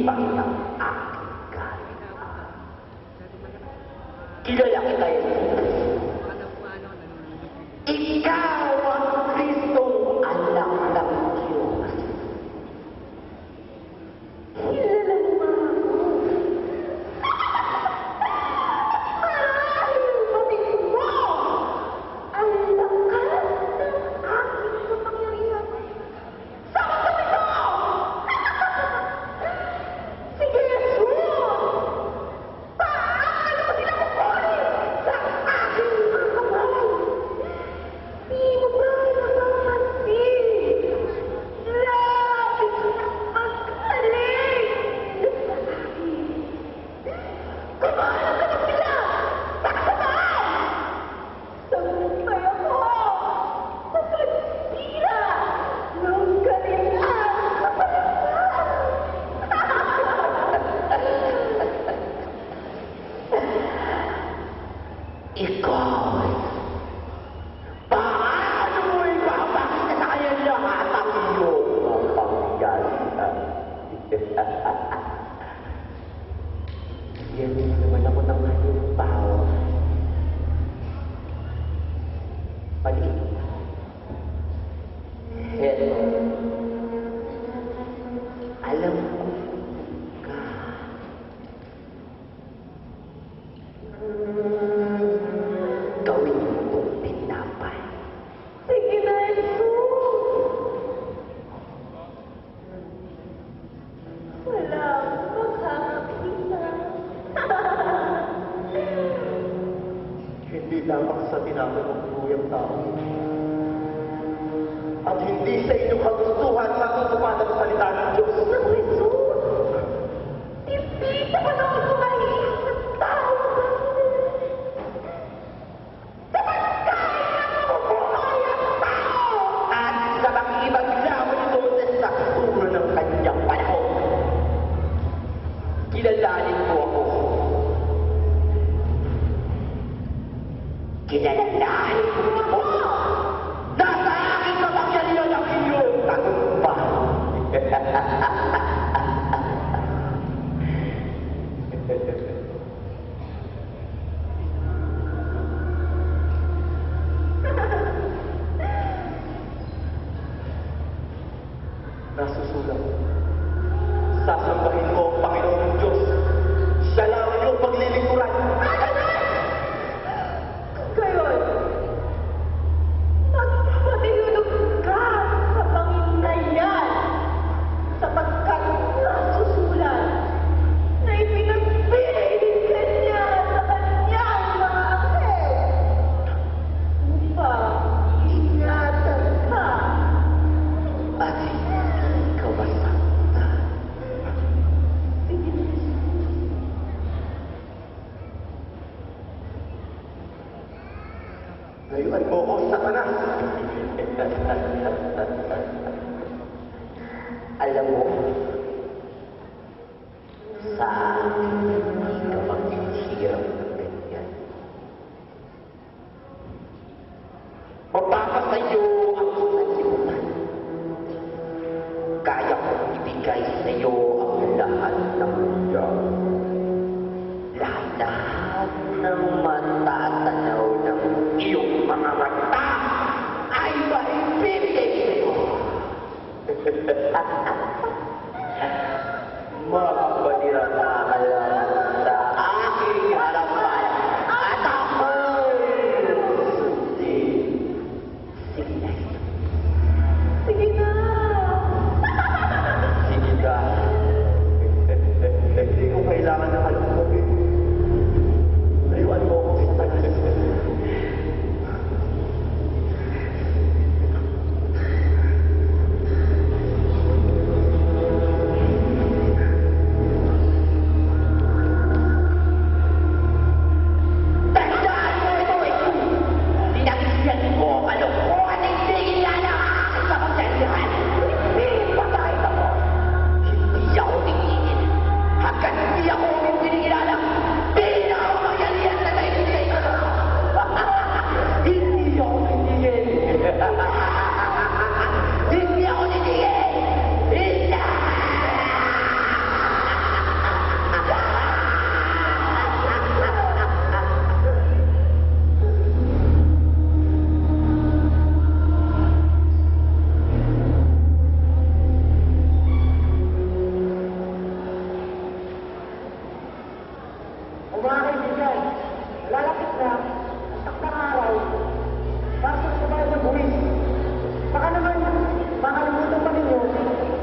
ba kitang aking kalikasan? Kilala kita yun. Ikaw ang Kristong anak ng Diyos. Kilala mo ba ako? Batid mo! Ang lakas ng aking kapangyarihan. Sama-sabi mo! Sige, Jesus! Paano mo sila kukunin sa aking mga kamay? Di mo ba napapansin? Labis na magaling sa akin. Kumahanap ka na sila! Saksaban! Sagumpay ako sa pagsira ng kanilang kapalaran. Ikaw, paano mo ipapakita sa kanya lahat ang iyong kapangyarihan? Yan naman ako ng halimbawa. Maliit. Heto. Alam ko ka. Gawin mo kong pinapay. Sige na, Jesus! Wala akong makakakita. Hindi lamang sa tinapay ng buyang tao. At hindi sa inyong kagustuhan matutupadan ang salita ng Diyos. Naku, Jesus! Hindi sa panahon ko mahilig sa tao. Sa pagkain na mabubuhay ang tao! At sa makikipaglaban ito sa sulong ng kanyang panahon. Kilalanin mo ako. Kilalanin mo ako. Nasa aking kapangyarihan ang iyong tagumpay. Nasusulat. Sasambahin ko ang Panginoong Diyos. Siya lang ang iyong paglilingkuran. Ngayon, magpatinulog ka sa Panginoon na yan sapagkat nasusulat na ipinagpili ka niya sa kanyang mga anghel upang ingatan ka. At hindi ka masaktan. Sige na, Layuan mo ko, Satanas! Alam mo, sa akin hindi ka magsisirang ng ganyan. Mapapasayo ang sanlibutan. Kaya kong ibigay sa iyo ang lahat ng Diyos. Lahat ng matatanaw ng iyong mga mata ay maibibigay sa iyo. Magpaniran na ka lang. mga kaibigan, lalapit na ang takdang araw para sa kabayan ng buwis. Baka naman, makalimutan pa ninyo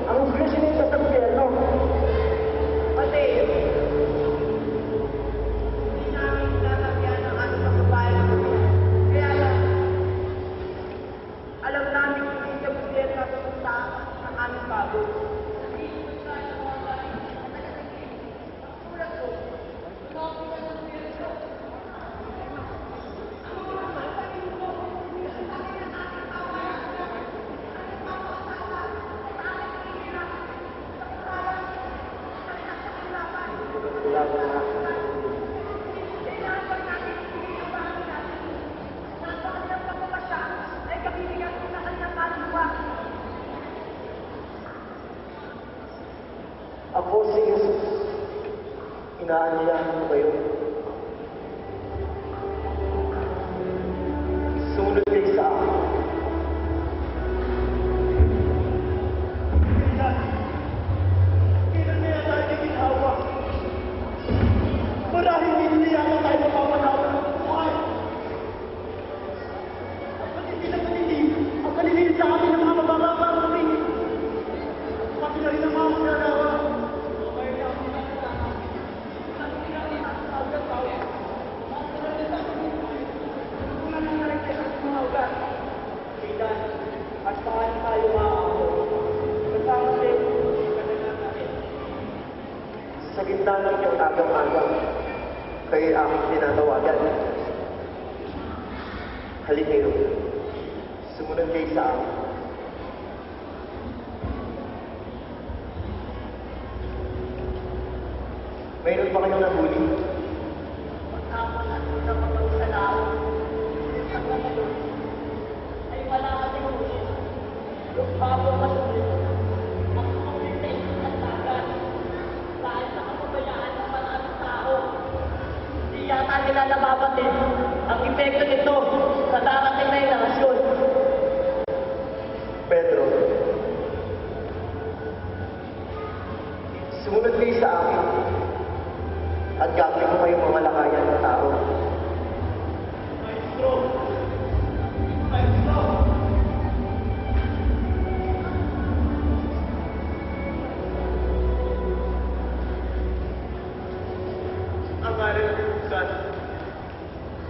ang obligasyon nito sa gobyerno. Kasi, hindi namin tatagyan ang aming kababayan ng buwis. Kaya lang, alam namin kung hindi ang gobyerno at pupuntahan ang aming bago. Ako si Jesus. Inaanyayahan ko kayo. Sumunod kayo sa akin. Kailan na yan tayo naginawa? Marahil hindi yata tayo mapapanawa ng buhay. Ang panilin sa amin ng mga mababang kami. Pati na rin ang mga magagawa. At paano tayo makakako? Kasama din ang kanilang natin. Sa gitna ng iyong agang-agang, kayo aking tinatawagan. Halika kayo. Sumunod kayo sa akin. Mayroon ba kayong nahuli? Pagkapon at unang mapagsalaw, at ngayon, ay wala ka din ulit. Yung bago masulit, ang kumitin at tagat, dahil sa kapabayaan ng maraming tao. Hindi yata nila nababatid ang epekto nito sa darating na henerasyon. Pedro, sumunod kayo sa akin at gagawin mo kayong mga lakayan ng tao. Maestro! Maestro! Ang ngalan ng Tusan,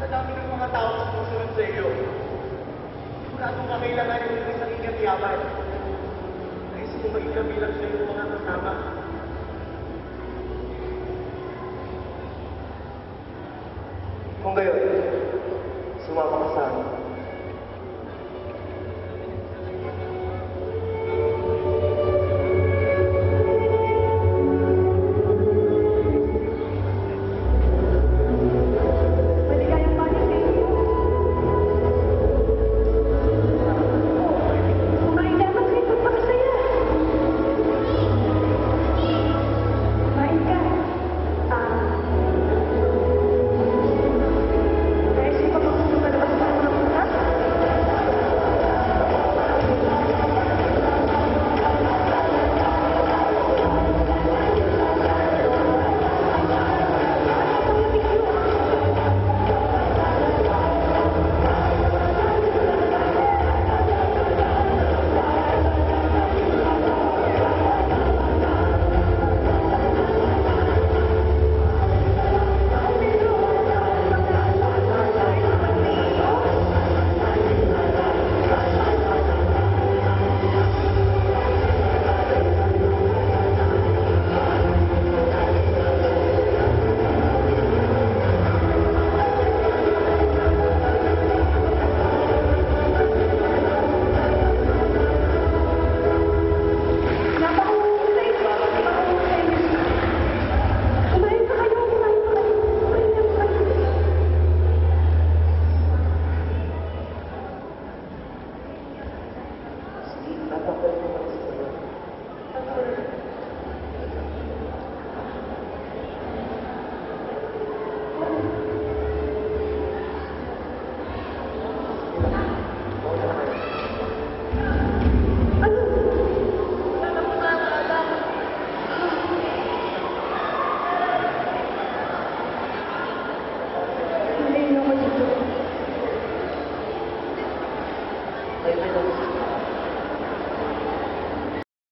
sa dami ng mga tao na sumusunod sa iyo, wala kong kakailangan yung isang ingat yaman. Nais ko maging kabilang sa iyong mga kasama. Kung gayon, sumama ka sa akin.